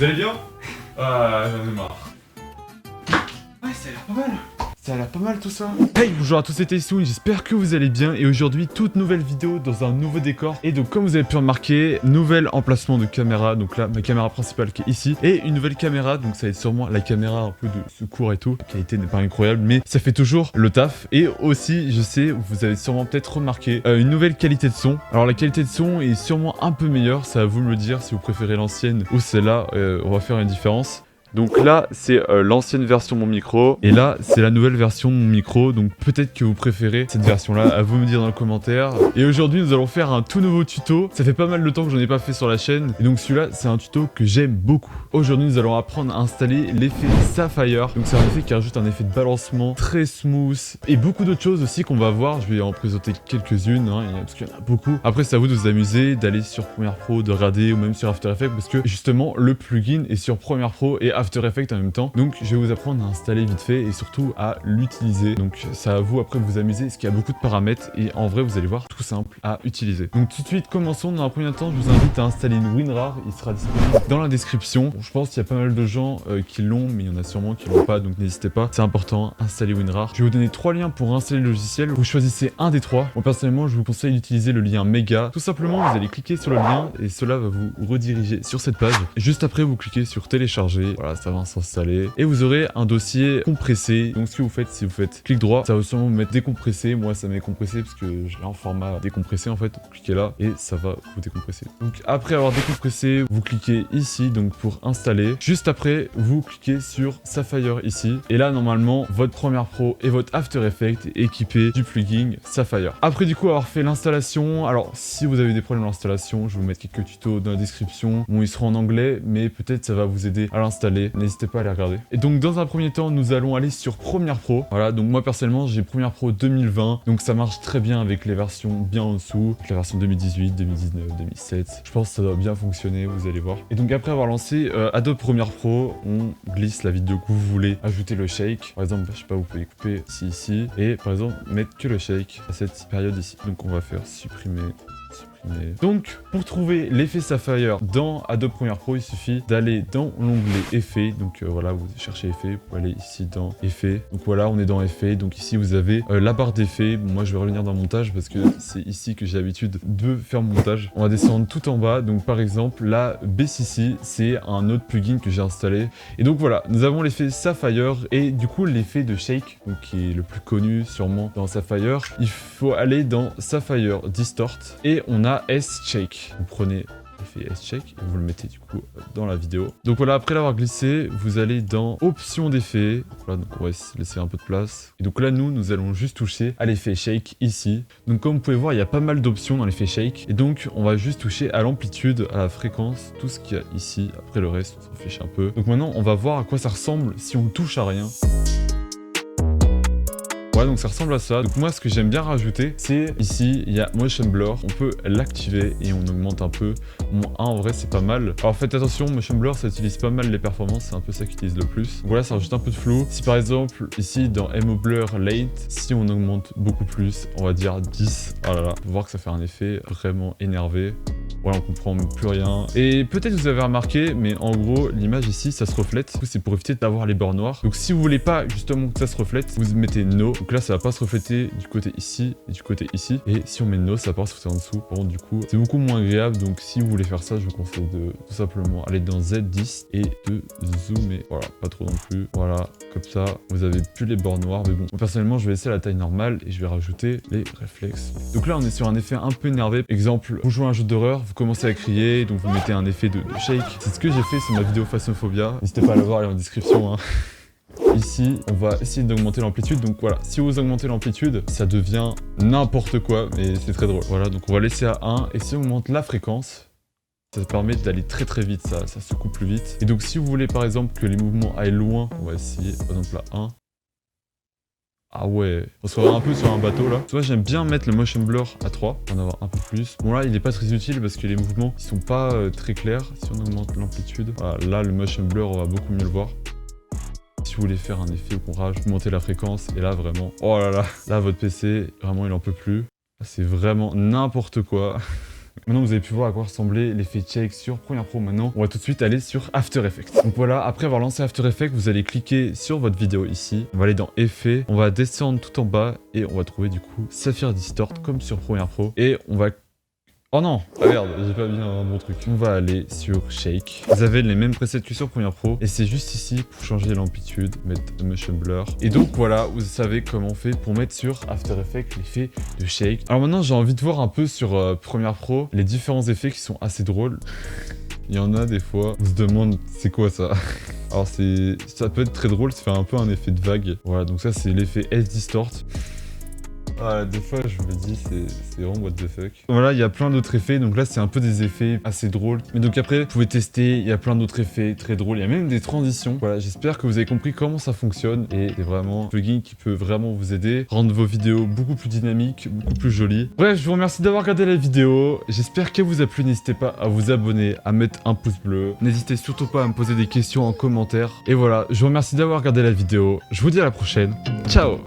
Vous allez bien? Ah, j'en ai marre. Ouais, ça a l'air pas mal. Ça a l'air pas mal tout ça. Hey, bonjour à tous, c'était Soon, j'espère que vous allez bien. Et aujourd'hui, toute nouvelle vidéo dans un nouveau décor. Et donc, comme vous avez pu remarquer, nouvel emplacement de caméra. Donc là, ma caméra principale qui est ici. Et une nouvelle caméra, donc ça va être sûrement la caméra un peu de secours et tout. La qualité n'est pas incroyable, mais ça fait toujours le taf. Et aussi, je sais, vous avez sûrement peut-être remarqué une nouvelle qualité de son. Alors la qualité de son est sûrement un peu meilleure, ça va vous me le dire si vous préférez l'ancienne ou celle-là. On va faire une différence. Donc là, c'est l'ancienne version de mon micro. Et là, c'est la nouvelle version de mon micro. Donc peut-être que vous préférez cette version-là. À vous me dire dans les commentaires. Et aujourd'hui, nous allons faire un tout nouveau tuto. Ça fait pas mal de temps que j'en ai pas fait sur la chaîne. Et donc celui-là, c'est un tuto que j'aime beaucoup. Aujourd'hui, nous allons apprendre à installer l'effet Sapphire. Donc c'est un effet qui rajoute un effet de balancement très smooth. Et beaucoup d'autres choses aussi qu'on va voir. Je vais en présenter quelques-unes, hein, parce qu'il y en a beaucoup. Après, c'est à vous de vous amuser, d'aller sur Premiere Pro, de regarder, ou même sur After Effects. Parce que justement, le plugin est sur Premiere Pro et After Effects en même temps. Donc je vais vous apprendre à installer vite fait et surtout à l'utiliser. Donc ça à vous après de vous amuser parce qu'il y a beaucoup de paramètres et en vrai vous allez voir tout simple à utiliser. Donc tout de suite commençons. Dans un premier temps je vous invite à installer une WinRAR. Il sera disponible dans la description. Bon, je pense qu'il y a pas mal de gens qui l'ont mais il y en a sûrement qui l'ont pas donc n'hésitez pas. C'est important, installer WinRAR. Je vais vous donner 3 liens pour installer le logiciel. Vous choisissez un des 3. Moi personnellement je vous conseille d'utiliser le lien Mega. Tout simplement vous allez cliquer sur le lien et cela va vous rediriger sur cette page. Et juste après vous cliquez sur télécharger. Voilà, ça va s'installer et vous aurez un dossier compressé. Donc ce que vous faites, si vous faites clic droit, ça va sûrement vous mettre décompressé. Moi ça m'est compressé parce que je l'ai en format décompressé en fait. Vous cliquez là et ça va vous décompresser. Donc après avoir décompressé, vous cliquez ici donc pour installer. Juste après, vous cliquez sur Sapphire ici et là normalement votre Premiere Pro et votre After Effects est équipé du plugin Sapphire. Après du coup avoir fait l'installation, alors si vous avez des problèmes d'installation, je vais vous mettre quelques tutos dans la description. Bon, ils seront en anglais, mais peut-être ça va vous aider à l'installer. N'hésitez pas à les regarder. Et donc dans un premier temps, nous allons aller sur Premiere Pro. Voilà, donc moi personnellement, j'ai Premiere Pro 2020. Donc ça marche très bien avec les versions bien en dessous. Avec la version 2018, 2019, 2007. Je pense que ça doit bien fonctionner, vous allez voir. Et donc après avoir lancé Adobe Premiere Pro, on glisse la vidéo que vous voulez. Ajouter le shake. Par exemple, je sais pas, vous pouvez couper ici. Et par exemple, mettre que le shake à cette période ici. Donc on va faire supprimer. Donc, pour trouver l'effet Sapphire dans Adobe Premiere Pro, il suffit d'aller dans l'onglet Effets. Donc voilà, vous cherchez Effets, vous pouvez aller ici dans Effets. Donc voilà, on est dans Effets. Donc ici, vous avez la barre d'effets. Bon, moi, je vais revenir dans Montage parce que c'est ici que j'ai l'habitude de faire mon montage. On va descendre tout en bas. Donc par exemple, la BCC, c'est un autre plugin que j'ai installé. Et donc voilà, nous avons l'effet Sapphire et du coup, l'effet de Shake, donc, qui est le plus connu sûrement dans Sapphire. Il faut aller dans Sapphire Distort et on a S-Shake. Vous prenez l'effet S-Shake et vous le mettez du coup dans la vidéo. Donc voilà, après l'avoir glissé, vous allez dans Options d'effet. Voilà, donc on va laisser un peu de place. Et donc là, nous allons juste toucher à l'effet Shake ici. Donc comme vous pouvez voir, il y a pas mal d'options dans l'effet Shake. Et donc, on va juste toucher à l'amplitude, à la fréquence, tout ce qu'il y a ici. Après le reste, on s'en fiche un peu. Donc maintenant, on va voir à quoi ça ressemble si on touche à rien. Ouais, donc ça ressemble à ça. Donc moi, ce que j'aime bien rajouter, c'est ici, il y a Motion Blur. On peut l'activer et on augmente un peu. Bon, en vrai, c'est pas mal. Alors faites attention, Motion Blur, ça utilise pas mal les performances. C'est un peu ça qu'ils utilisent le plus. Donc voilà, ça rajoute un peu de flou. Si par exemple, ici, dans MO Blur Late, si on augmente beaucoup plus, on va dire 10. Oh là là, on va voir que ça fait un effet vraiment énervé. Voilà, on comprend plus rien. Et peut-être vous avez remarqué, mais en gros, l'image ici, ça se reflète. Du coup, c'est pour éviter d'avoir les bords noirs. Donc si vous voulez pas justement que ça se reflète, vous mettez No. Donc là, ça va pas se refléter du côté ici et du côté ici. Et si on met No, ça va pas se refléter en dessous. Par contre, du coup, c'est beaucoup moins agréable. Donc si vous voulez faire ça, je vous conseille de tout simplement aller dans Z10 et de zoomer. Voilà, pas trop non plus. Voilà, comme ça, vous avez plus les bords noirs. Mais bon, moi, personnellement, je vais laisser la taille normale et je vais rajouter les réflexes. Donc là, on est sur un effet un peu énervé. Exemple, vous jouez à un jeu d'horreur, vous commencez à crier, donc vous mettez un effet de shake. C'est ce que j'ai fait sur ma vidéo Phasmophobia. N'hésitez pas à la voir, elle est en description, hein. Ici, on va essayer d'augmenter l'amplitude. Donc voilà, si vous augmentez l'amplitude, ça devient n'importe quoi, mais c'est très drôle. Voilà, donc on va laisser à 1. Et si on augmente la fréquence, ça permet d'aller très très vite, ça se coupe plus vite. Et donc si vous voulez par exemple que les mouvements aillent loin, on va essayer par exemple à 1. Ah ouais, on se revoit un peu sur un bateau là. Soit j'aime bien mettre le motion blur à 3 pour en avoir un peu plus. Bon là il est pas très utile parce que les mouvements ils sont pas très clairs. Si on augmente l'amplitude, voilà, là le motion blur on va beaucoup mieux le voir. Si vous voulez faire un effet au courage, monter la fréquence et là vraiment, oh là là, là votre PC vraiment il en peut plus. C'est vraiment n'importe quoi. Maintenant vous avez pu voir à quoi ressemblait l'effet shake sur Premiere Pro. Maintenant on va tout de suite aller sur After Effects. Donc voilà, après avoir lancé After Effects, vous allez cliquer sur votre vidéo ici. On va aller dans Effets, on va descendre tout en bas et on va trouver du coup Saphir Distort comme sur Premiere Pro. Et on va... Oh non! Ah merde, j'ai pas mis un bon truc. On va aller sur Shake. Vous avez les mêmes presets que sur Premiere Pro. Et c'est juste ici pour changer l'amplitude, mettre Motion Blur. Et donc voilà, vous savez comment on fait pour mettre sur After Effects l'effet de Shake. Alors maintenant, j'ai envie de voir un peu sur Premiere Pro les différents effets qui sont assez drôles. Il y en a des fois, on se demande c'est quoi ça? Alors ça peut être très drôle, ça fait un peu un effet de vague. Voilà, donc ça c'est l'effet S-Distort. Ah, des fois je me dis c'est vraiment what the fuck. Voilà, il y a plein d'autres effets, donc là c'est un peu des effets assez drôles. Mais donc après, vous pouvez tester, il y a plein d'autres effets très drôles, il y a même des transitions. Voilà, j'espère que vous avez compris comment ça fonctionne et c'est vraiment un plugin qui peut vraiment vous aider, rendre vos vidéos beaucoup plus dynamiques, beaucoup plus jolies. Bref, je vous remercie d'avoir regardé la vidéo, j'espère qu'elle vous a plu, n'hésitez pas à vous abonner, à mettre un pouce bleu. N'hésitez surtout pas à me poser des questions en commentaire. Et voilà, je vous remercie d'avoir regardé la vidéo, je vous dis à la prochaine, ciao!